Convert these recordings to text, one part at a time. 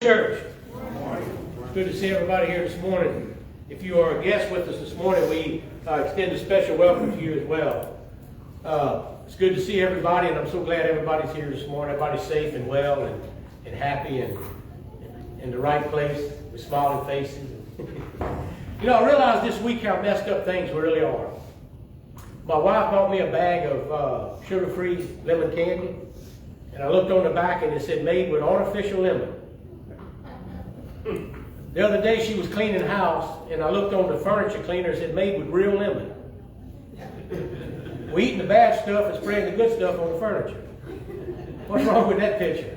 Church. It's good to see everybody here this morning. If you are a guest with us this morning, we extend a special welcome to you as well. It's good to see everybody, and I'm so glad everybody's here this morning. Everybody's safe and well and happy and in the right place with smiling faces. You know, I realized this week how messed up things really are. My wife bought me a bag of sugar-free lemon candy, and I looked on the back and it said made with artificial lemon. The other day she was cleaning the house and I looked on the furniture cleaner and it said made with real lemon. We're eating the bad stuff and spraying the good stuff on the furniture. What's wrong with that picture?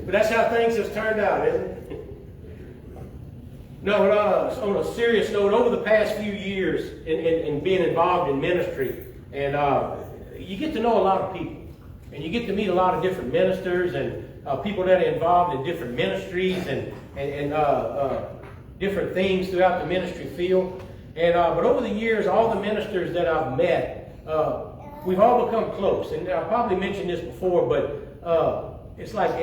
But that's how things have turned out, isn't it? No, on a serious note, over the past few years in being involved in ministry, and you get to know a lot of people, and you get to meet a lot of different ministers and people that are involved in different ministries and different things throughout the ministry field. And but over the years, all the ministers that I've met, we've all become close. And I probably mentioned this before, but it's like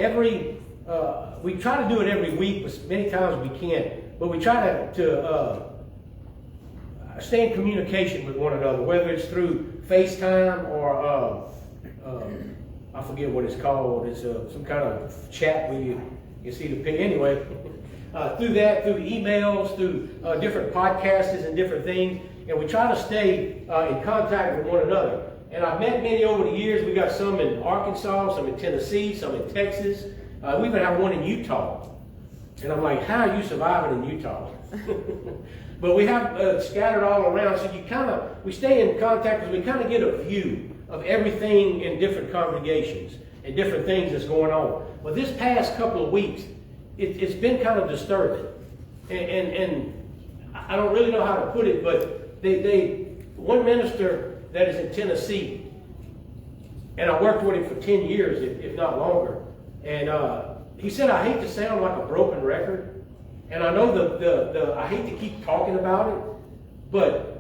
we try to do it every week, but many times we can't. But we try to stay in communication with one another, whether it's through FaceTime or I forget what it's called. It's some kind of chat where you see the picture. Anyway, through that, through emails, through different podcasts and different things, and we try to stay in contact with one another. And I've met many over the years. We got some in Arkansas, some in Tennessee, some in Texas. We even have one in Utah. And I'm like, how are you surviving in Utah? But we have scattered all around, so we stay in contact because we kind of get a view of everything in different congregations and different things that's going on. Well, this past couple of weeks, it's been kind of disturbing. And I don't really know how to put it, but one minister that is in Tennessee, and I worked with him for 10 years, if not longer, and he said, I hate to sound like a broken record, and I know I hate to keep talking about it, but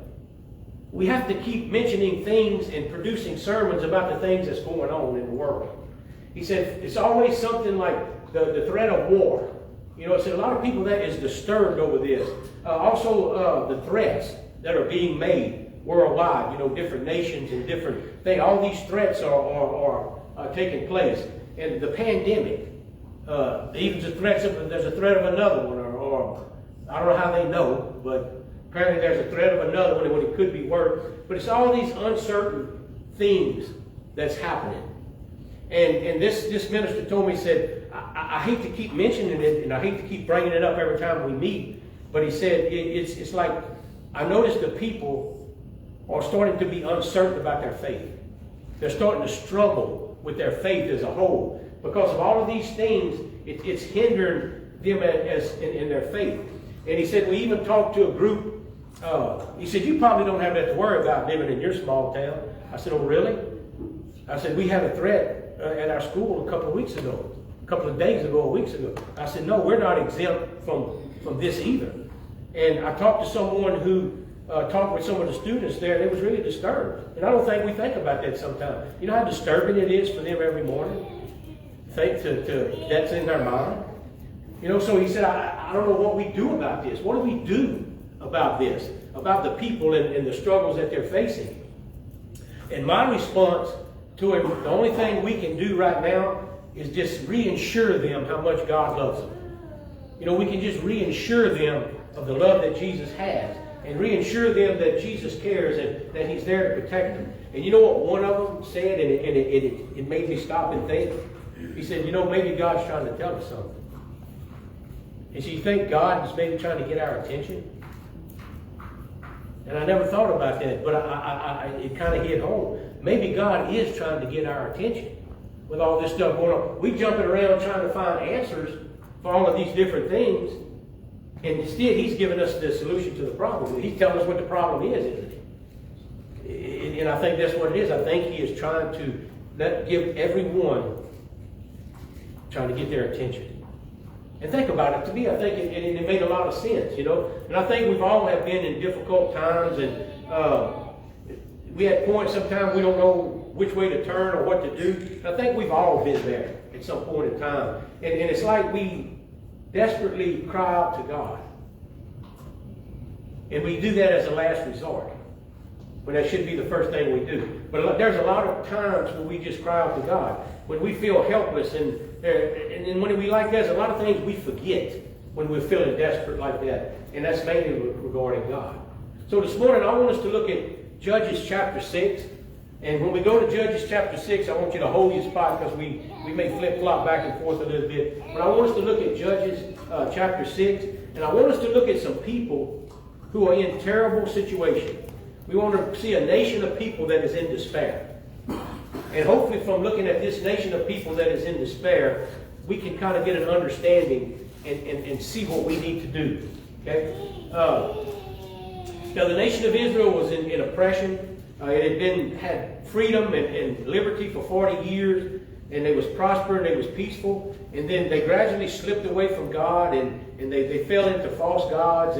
we have to keep mentioning things and producing sermons about the things that's going on in the world. He said, it's always something like the threat of war. You know, he said a lot of people that is disturbed over this. Also, the threats that are being made worldwide, you know, different nations and different things. All these threats are taking place. And the pandemic, even there's a threat of another one, or I don't know how they know, but apparently there's a threat of another one when it could be worse. But it's all these uncertain things that's happening. And this minister told me, he said, I hate to keep mentioning it and I hate to keep bringing it up every time we meet. But he said, it's like, I noticed the people are starting to be uncertain about their faith. They're starting to struggle with their faith as a whole. Because of all of these things, it's hindering them in their faith. And he said, we even talked to a group. He said, you probably don't have that to worry about living in your small town. I said, oh, really? I said, we had a threat at our school a couple of days ago, weeks ago. I said, no, we're not exempt from this either. And I talked to someone who talked with some of the students there, and they was really disturbed. And I don't think we think about that sometimes. You know how disturbing it is for them every morning? That's in their mind. You know, so he said, I don't know what we do about this. What do we do about this, about the people and the struggles that they're facing? And my response to him, the only thing we can do right now is just reinsure them how much God loves them. You know, we can just reinsure them of the love that Jesus has and reinsure them that Jesus cares and that he's there to protect them. And you know what one of them said, and it made me stop and think? He said, you know, maybe God's trying to tell us something. And so you think God is maybe trying to get our attention? And I never thought about that, but it kind of hit home. Maybe God is trying to get our attention with all this stuff going on. We jumping around trying to find answers for all of these different things, and instead he's giving us the solution to the problem. He's telling us what the problem is, isn't he? And I think that's what it is. I think he is trying to give everyone, trying to get their attention. And think about it. To me, I think it made a lot of sense, you know. And I think we've all have been in difficult times, and we had points sometimes we don't know which way to turn or what to do. And I think we've all been there at some point in time. And it's like we desperately cry out to God. And we do that as a last resort, when that should be the first thing we do. But there's a lot of times when we just cry out to God, when we feel helpless, and when we like that, there's a lot of things we forget when we're feeling desperate like that. And that's mainly regarding God. So this morning I want us to look at Judges chapter 6. And when we go to Judges chapter 6, I want you to hold your spot, because we may flip-flop back and forth a little bit. But I want us to look at Judges chapter 6. And I want us to look at some people who are in terrible situations. We want to see a nation of people that is in despair. And hopefully from looking at this nation of people that is in despair, we can kind of get an understanding and see what we need to do. Okay? Now the nation of Israel was in oppression. It had freedom and liberty for 40 years. And they was prospering, they was peaceful. And then they gradually slipped away from God, and they fell into false gods.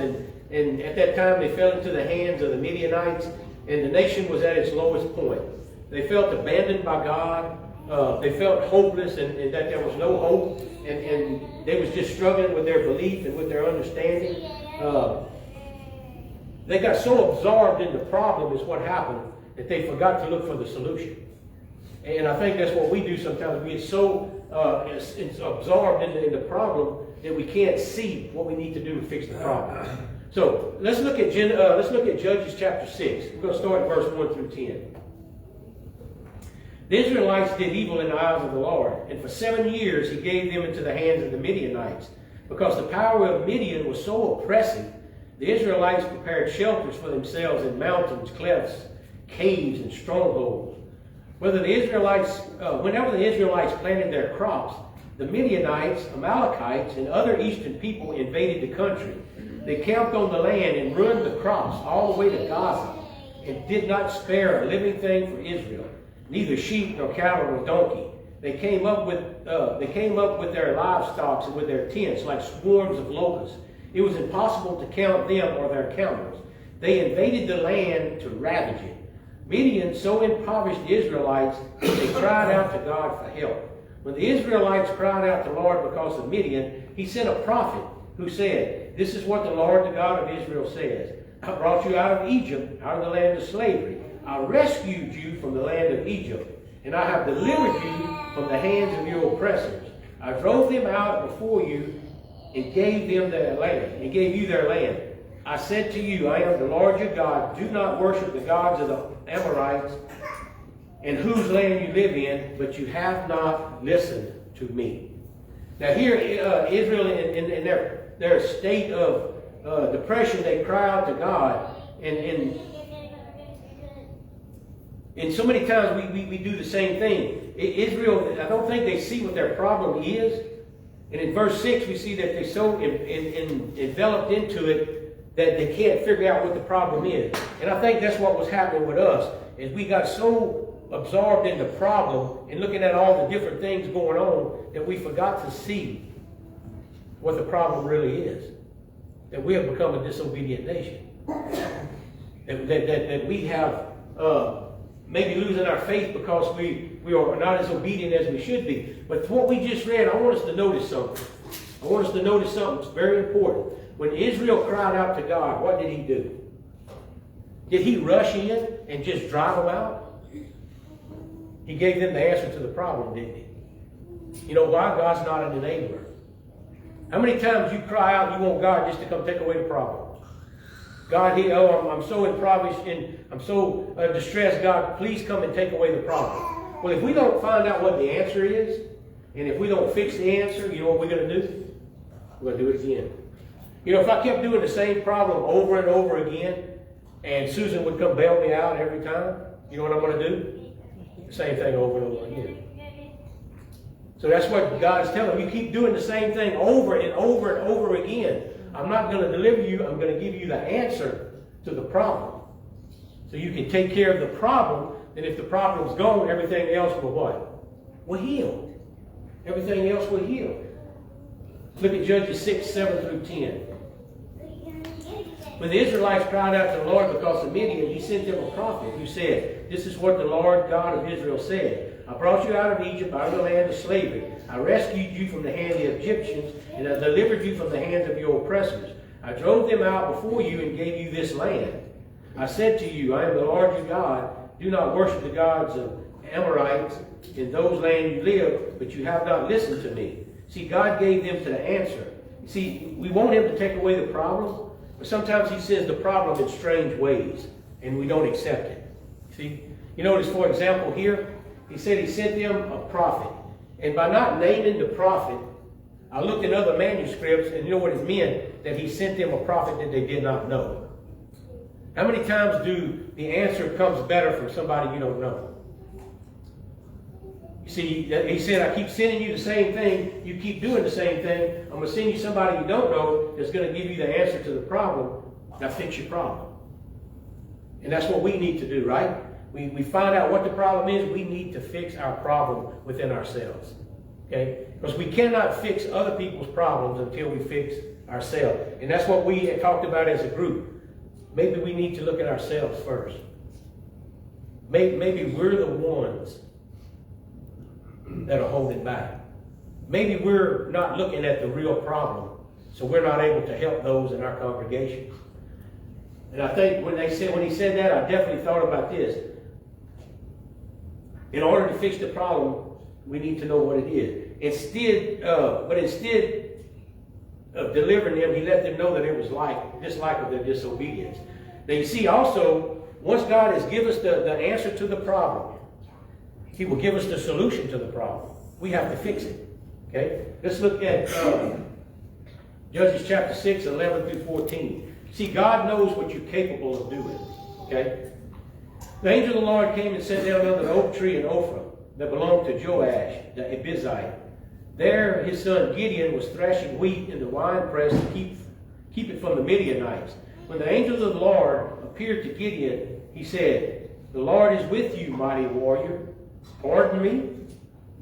And at that time, they fell into the hands of the Midianites, and the nation was at its lowest point. They felt abandoned by God. They felt hopeless, and that there was no hope, and they was just struggling with their belief and with their understanding. They got so absorbed in the problem is what happened, that they forgot to look for the solution. And I think that's what we do sometimes. We get so absorbed in the problem that we can't see what we need to do to fix the problem. So let's look at Judges chapter 6. We're going to start at verse 1 through 10. The Israelites did evil in the eyes of the Lord, and for 7 years he gave them into the hands of the Midianites. Because the power of Midian was so oppressive, the Israelites prepared shelters for themselves in mountains, clefts, caves, and strongholds. Whenever the Israelites planted their crops, the Midianites, Amalekites, and other eastern people invaded the country. They camped on the land and ruined the crops all the way to Gaza, and did not spare a living thing for Israel, neither sheep nor cattle nor donkey. They came up with their livestock and with their tents like swarms of locusts. It was impossible to count them or their camels. They invaded the land to ravage it. Midian so impoverished the Israelites that they cried out to God for help. When the Israelites cried out to the Lord because of Midian, he sent a prophet who said, "This is what the Lord, the God of Israel, says. I brought you out of Egypt, out of the land of slavery. I rescued you from the land of Egypt, and I have delivered you from the hands of your oppressors. I drove them out before you and gave them their land, and gave you their land. I said to you, I am the Lord your God. Do not worship the gods of the Amorites, in whose land you live in, but you have not listened to me." Now here, Israel in their state of depression, they cry out to God, and so many times we do the same thing. Israel, I don't think they see what their problem is. And in verse 6, we see that they're so enveloped into it that they can't figure out what the problem is. And I think that's what was happening with us, is we got so absorbed in the problem and looking at all the different things going on that we forgot to see what the problem really is. That we have become a disobedient nation. That we have maybe losing our faith because we are not as obedient as we should be. But what we just read, I want us to notice something. I want us to notice something that's very important. When Israel cried out to God, what did he do? Did he rush in and just drive them out? He gave them the answer to the problem, didn't he? You know why? God's not an enabler. How many times you cry out, you want God just to come take away the problem? God, I'm so impoverished and I'm so distressed. God, please come and take away the problem. Well, if we don't find out what the answer is, and if we don't fix the answer, you know what we're going to do? We're going to do it again. You know, if I kept doing the same problem over and over again, and Susan would come bail me out every time, you know what I'm going to do? The same thing over and over again. So that's what God is telling you. Keep doing the same thing over and over and over again. I'm not going to deliver you. I'm going to give you the answer to the problem. So you can take care of the problem. And if the problem's gone, everything else will what? Will heal. Everything else will heal. Look at Judges 6, 7 through 10. When the Israelites cried out to the Lord because of Midian, he sent them a prophet who said, "This is what the Lord God of Israel said. I brought you out of Egypt, out of the land of slavery. I rescued you from the hand of the Egyptians, and I delivered you from the hands of your oppressors. I drove them out before you and gave you this land. I said to you, I am the Lord your God. Do not worship the gods of Amorites in those lands you live, but you have not listened to me. See, God gave them to the answer. See, we want him to take away the problem, but sometimes he says the problem in strange ways, and we don't accept it. See, you notice, for example, here, he said he sent them a prophet. And by not naming the prophet, I looked in other manuscripts, and you know what it meant? That he sent them a prophet that they did not know. How many times do the answer comes better from somebody you don't know? You see, he said, I keep sending you the same thing. You keep doing the same thing. I'm going to send you somebody you don't know that's going to give you the answer to the problem. Now fix your problem. And that's what we need to do, right? We find out what the problem is. We need to fix our problem within ourselves. Okay? Because we cannot fix other people's problems until we fix ourselves. And that's what we talked about as a group. Maybe we need to look at ourselves first. Maybe we're the ones that are holding back. Maybe we're not looking at the real problem, so we're not able to help those in our congregation. And I think when he said that, I definitely thought about this. In order to fix the problem, we need to know what it is. Instead of delivering them, he let them know that it was dislike of their disobedience. Now you see also, once God has given us the answer to the problem, he will give us the solution to the problem. We have to fix it. Okay? Let's look at Judges chapter 6, 11 through 14. See, God knows what you're capable of doing. Okay? The angel of the Lord came and sat down under the oak tree in Ophrah that belonged to Joash, the Abizite. There his son Gideon was thrashing wheat in the winepress to keep it from the Midianites. When the angel of the Lord appeared to Gideon, he said, "The Lord is with you, mighty warrior." "Pardon me?"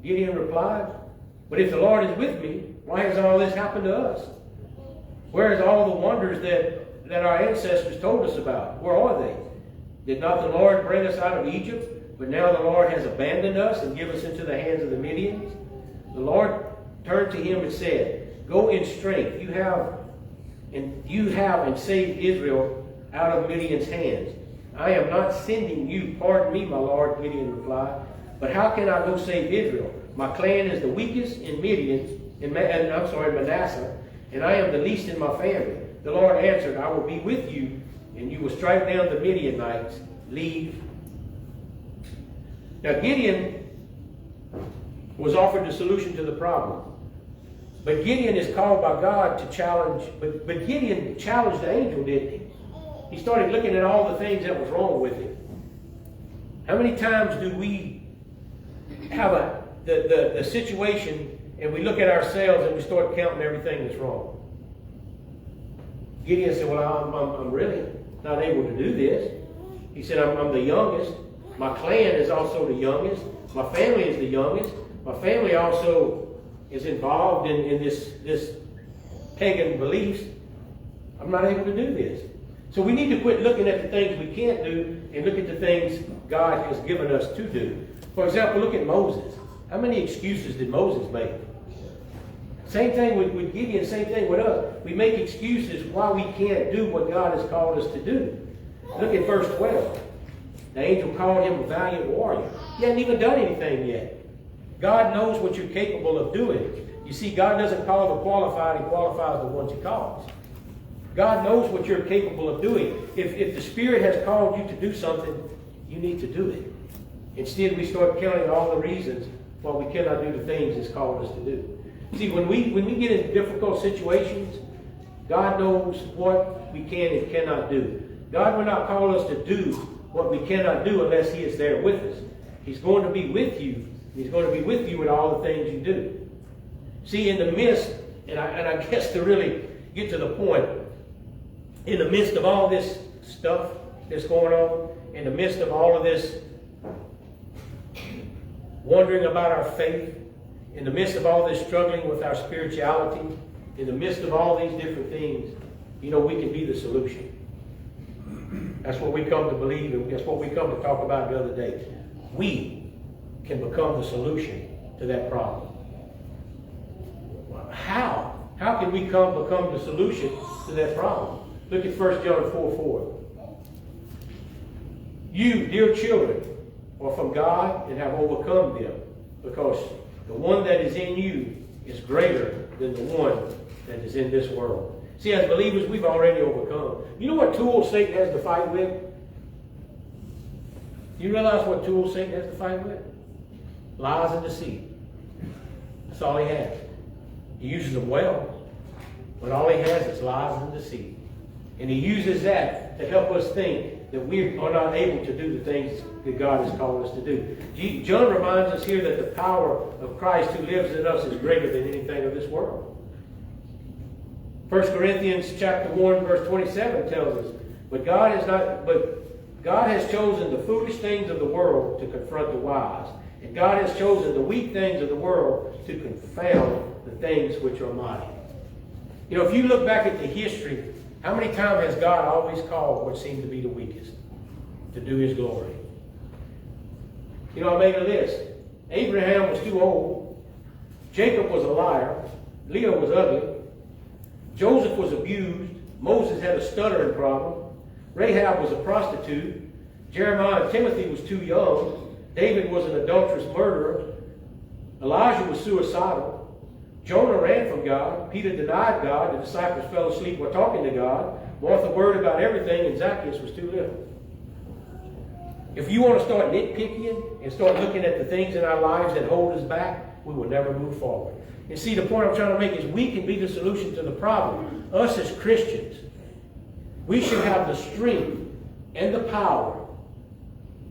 Gideon replied. "But if the Lord is with me, why has all this happened to us? Where is all the wonders that our ancestors told us about? Where are they? Did not the Lord bring us out of Egypt? But now the Lord has abandoned us and given us into the hands of the Midians." The Lord turned to him and said, "Go in strength. You have and saved Israel out of Midian's hands. I am not sending you." "Pardon me, my Lord," Gideon replied. "But how can I go save Israel? My clan is the weakest in Manasseh, and I am the least in my family." The Lord answered, "I will be with you, and you will strike down the Midianites. Leave." Now Gideon was offered the solution to the problem. But Gideon is called by God to challenge, but Gideon challenged the angel, didn't he? He started looking at all the things that was wrong with him. How many times do we have the situation and we look at ourselves and we start counting everything that's wrong? Gideon said, "Well, I'm really not able to do this." He said, I'm the youngest. My clan is also the youngest. My family is the youngest. My family also is involved in this pagan beliefs. I'm not able to do this. So we need to quit looking at the things we can't do and look at the things God has given us to do. For example, look at Moses. How many excuses did Moses make? Same thing with Gideon, same thing with us. We make excuses why we can't do what God has called us to do. Look at verse 12. The angel called him a valiant warrior. He hadn't even done anything yet. God knows what you're capable of doing. You see, God doesn't call the qualified, he qualifies the ones he calls. God knows what you're capable of doing. If the Spirit has called you to do something, you need to do it. Instead, we start counting all the reasons why we cannot do the things He's called us to do. See, when we get in difficult situations, God knows what we can and cannot do. God will not call us to do what we cannot do unless He is there with us. He's going to be with you. He's going to be with you with all the things you do. See, in the midst, and I guess to really get to the point, in the midst of all this stuff that's going on, in the midst of all of this wondering about our faith, in the midst of all this struggling with our spirituality, in the midst of all these different things, you know, we can be the solution. That's what we come to believe, and that's what we come to talk about the other day. We can become the solution to that problem. How can we become the solution to that problem? Look at 1 John 4:4. You, dear children, are from God and have overcome them, because the one that is in you is greater than the one that is in this world. See, as believers, we've already overcome. You know what tools Satan has to fight with? You realize what tools Satan has to fight with? Lies and deceit. That's all he has. He uses them well, but all he has is lies and deceit. And he uses that to help us think that we are not able to do the things that God has called us to do. John reminds us here that the power of Christ who lives in us is greater than anything of this world. 1 Corinthians chapter 1, verse 27 tells us, But God has chosen the foolish things of the world to confront the wise. And God has chosen the weak things of the world to confound the things which are mighty. You know, if you look back at the history, how many times has God always called what seemed to be the weakest to do his glory? You know, I made a list. Abraham was too old. Jacob was a liar. Leah was ugly. Joseph was abused. Moses had a stuttering problem. Rahab was a prostitute. Jeremiah and Timothy was too young. David was an adulterous murderer. Elijah was suicidal. Jonah ran from God. Peter denied God. The disciples fell asleep while talking to God. Martha worried about everything, and Zacchaeus was too little. If you want to start nitpicking and start looking at the things in our lives that hold us back, we will never move forward. And see, the point I'm trying to make is we can be the solution to the problem. Us as Christians, we should have the strength and the power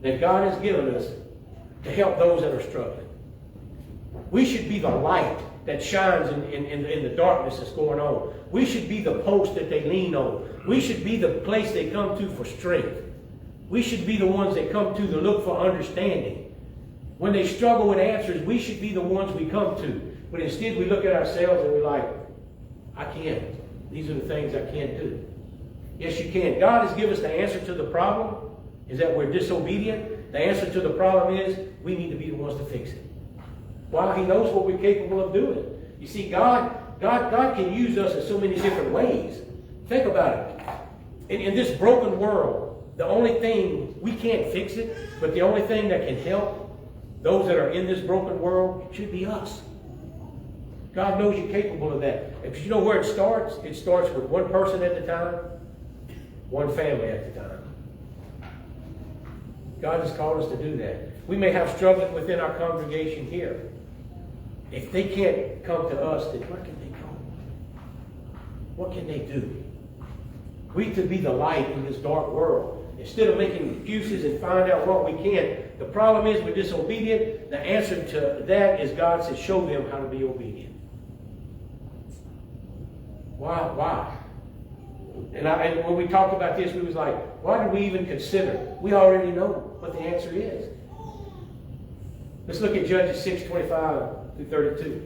that God has given us to help those that are struggling. We should be the light that shines in the darkness that's going on. We should be the post that they lean on. We should be the place they come to for strength. We should be the ones they come to look for understanding. When they struggle with answers, we should be the ones we come to. But instead we look at ourselves and we're like, I can't. These are the things I can't do. Yes, you can. God has given us the answer to the problem, is that we're disobedient. The answer to the problem is we need to be the ones to fix it. Why? He knows what we're capable of doing. You see, God can use us in so many different ways. Think about it. In this broken world, the only thing, we can't fix it, but the only thing that can help those that are in this broken world should be us. God knows you're capable of that. If you know where it starts with one person at a time, one family at a time. God has called us to do that. We may have struggling within our congregation here. If they can't come to us, then where can they go? What can they do? We to be the light in this dark world. Instead of making excuses and find out what we can. The problem is we're disobedient. The answer to that is God says, show them how to be obedient. Why? And when we talked about this, we was like, why did we even consider? We already know what the answer is. Let's look at Judges 6:25-32.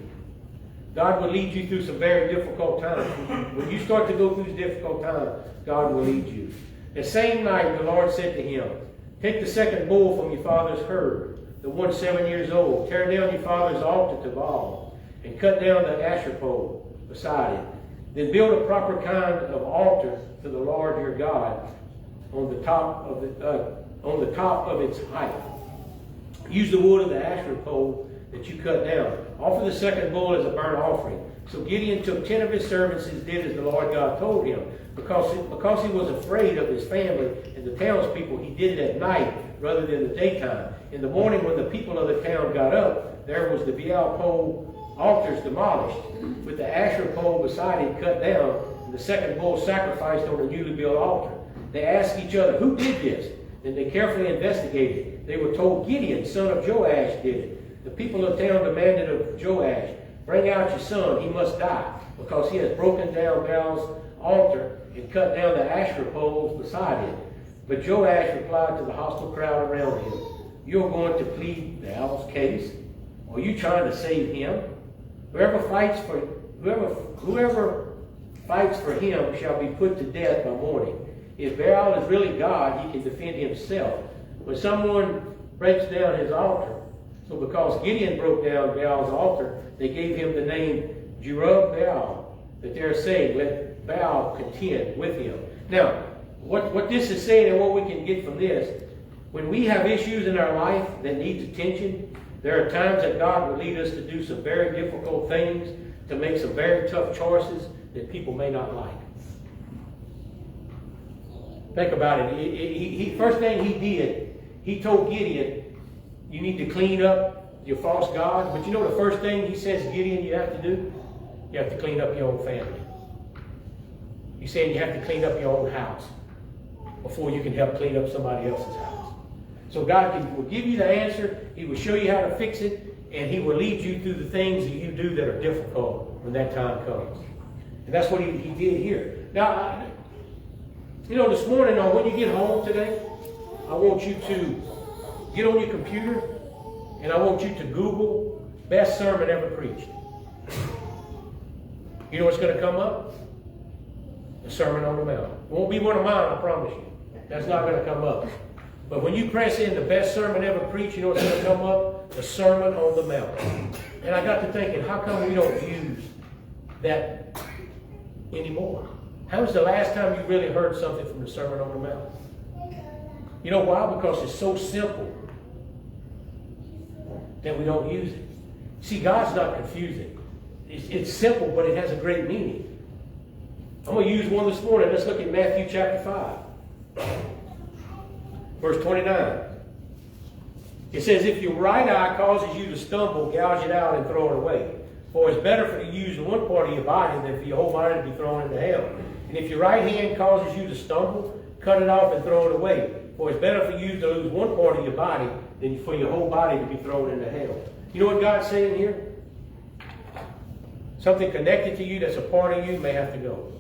God will lead you through some very difficult times. When you start to go through these difficult times, God will lead you. The same night the Lord said to him, take the second bull from your father's herd, the one 7 years old. Tear down your father's altar to Baal, and cut down the Asher pole beside it. Then build a proper kind of altar to the Lord your God on the top of its height. Use the wood of the Asher pole that you cut down. Offer the second bull as a burnt offering. So Gideon took 10 of his servants and did as the Lord God told him. Because he was afraid of his family and the townspeople, he did it at night rather than the daytime. In the morning when the people of the town got up, there was the Baal pole altars demolished, with the Asher pole beside it cut down, and the second bull sacrificed on the newly built altar. They asked each other, who did this? Then they carefully investigated. They were told Gideon, son of Joash, did it. The people of town demanded of Joash, bring out your son, he must die, because he has broken down Baal's altar and cut down the Asher poles beside it. But Joash replied to the hostile crowd around him, you're going to plead Baal's case? Are you trying to save him? Whoever fights for him shall be put to death by morning. If Baal is really God, he can defend himself. When someone breaks down his altar, so because Gideon broke down Baal's altar, they gave him the name Jerub Baal, that they're saying, let Baal contend with him. Now, what this is saying and what we can get from this, when we have issues in our life that needs attention, there are times that God will lead us to do some very difficult things, to make some very tough choices that people may not like. Think about it. First thing he did, he told Gideon, you need to clean up your false gods. But you know the first thing he says, Gideon, you have to do? You have to clean up your own family. He's saying you have to clean up your own house before you can help clean up somebody else's house. So God will give you the answer. He will show you how to fix it. And he will lead you through the things that you do that are difficult when that time comes. And that's what he did here. Now, this morning, when you get home today, I want you to get on your computer and I want you to Google best sermon ever preached. You know what's going to come up? The Sermon on the Mount. It won't be one of mine, I promise you. That's not going to come up. But when you press in the best sermon ever preached, you know what's going to come up? The Sermon on the Mount. And I got to thinking, how come we don't use that anymore? How was the last time you really heard something from the Sermon on the Mount? You know why? Because it's so simple that we don't use it. See, God's not confusing. It's simple, but it has a great meaning. I'm going to use one this morning. Let's look at Matthew chapter 5. Verse 29. It says, if your right eye causes you to stumble, gouge it out and throw it away. For it's better for you to use one part of your body than for your whole body to be thrown into hell. And if your right hand causes you to stumble, cut it off and throw it away. For it's better for you to lose one part of your body than for your whole body to be thrown into hell. You know what God's saying here? Something connected to you that's a part of you may have to go.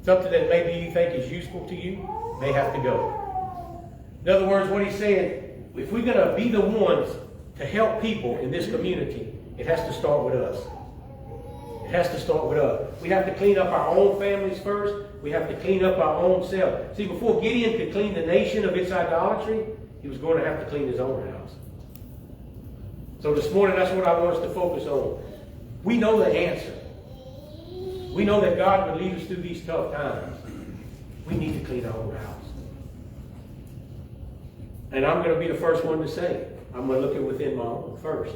Something that maybe you think is useful to you may have to go. In other words, what he's saying, if we're going to be the ones to help people in this community, it has to start with us. It has to start with us. We have to clean up our own families first. We have to clean up our own self. See, before Gideon could clean the nation of its idolatry, he was going to have to clean his own house. So this morning, that's what I want us to focus on. We know the answer. We know that God will lead us through these tough times. We need to clean our own house. And I'm going to be the first one to say it. I'm going to look at within my own first.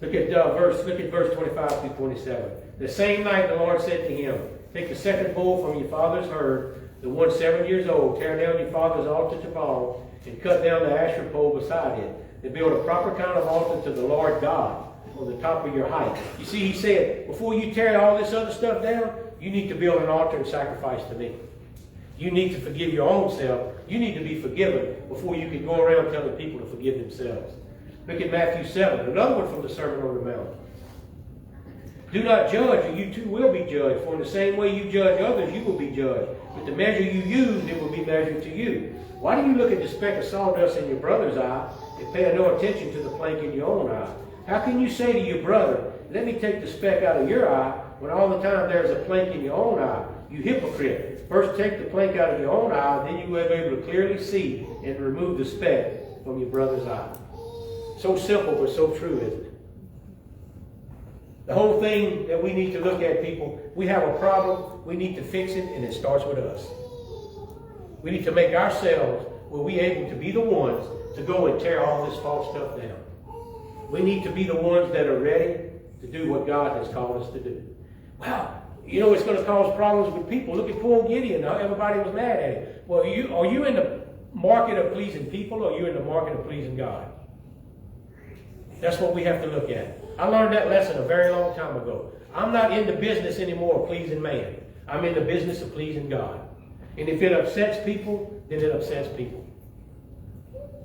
Look at verse 25 through 27. The same night the Lord said to him, take the second bull from your father's herd, the one 7 years old, tear down your father's altar to Baal, and cut down the Asherah pole beside it. And build a proper kind of altar to the Lord God on the top of your height. You see, he said, before you tear all this other stuff down, you need to build an altar and sacrifice to me. You need to forgive your own self. You need to be forgiven before you can go around telling people to forgive themselves. Look at Matthew 7, another one from the Sermon on the Mount. Do not judge, or you too will be judged. For in the same way you judge others, you will be judged. With the measure you use, it will be measured to you. Why do you look at the speck of sawdust in your brother's eye and pay no attention to the plank in your own eye? How can you say to your brother, let me take the speck out of your eye, when all the time there is a plank in your own eye? You hypocrite. First take the plank out of your own eye, then you will be able to clearly see and remove the speck from your brother's eye. So simple, but so true, isn't it? The whole thing that we need to look at, people, we have a problem, we need to fix it, and it starts with us. We need to make ourselves, where we able to be the ones to go and tear all this false stuff down. We need to be the ones that are ready to do what God has called us to do. Wow, you know it's going to cause problems with people. Look at poor Gideon. Now everybody was mad at him. Well, are you in the market of pleasing people, or are you in the market of pleasing God? That's what we have to look at. I learned that lesson a very long time ago. I'm not in the business anymore of pleasing man. I'm in the business of pleasing God. And if it upsets people, then it upsets people.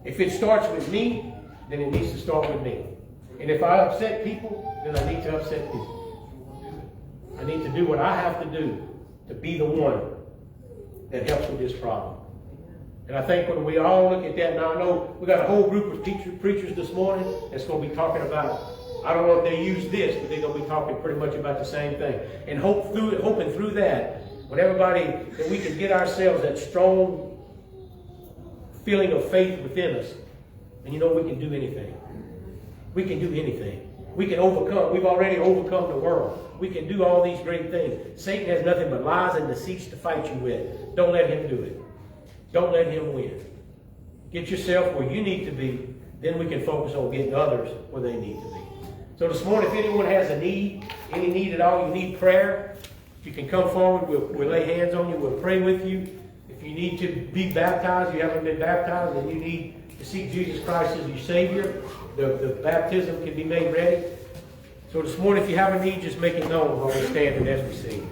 If it starts with me, then it needs to start with me. And if I upset people, then I need to upset people. I need to do what I have to do to be the one that helps with this problem. And I think when we all look at that, now I know we got a whole group of preachers this morning that's going to be talking about, I don't know if they use this, but they're going to be talking pretty much about the same thing. And hoping through that, when everybody, that we can get ourselves that strong feeling of faith within us. And you know, we can do anything. We can do anything. We can overcome. We've already overcome the world. We can do all these great things. Satan has nothing but lies and deceits to fight you with. Don't let him do it. Don't let him win. Get yourself where you need to be. Then we can focus on getting others where they need to be. So this morning, if anyone has a need, any need at all, you need prayer, you can come forward. We'll lay hands on you. We'll pray with you. If you need to be baptized, you haven't been baptized, and you need to seek Jesus Christ as your Savior, the baptism can be made ready. So this morning, if you have a need, just make it known while we're standing as we sing.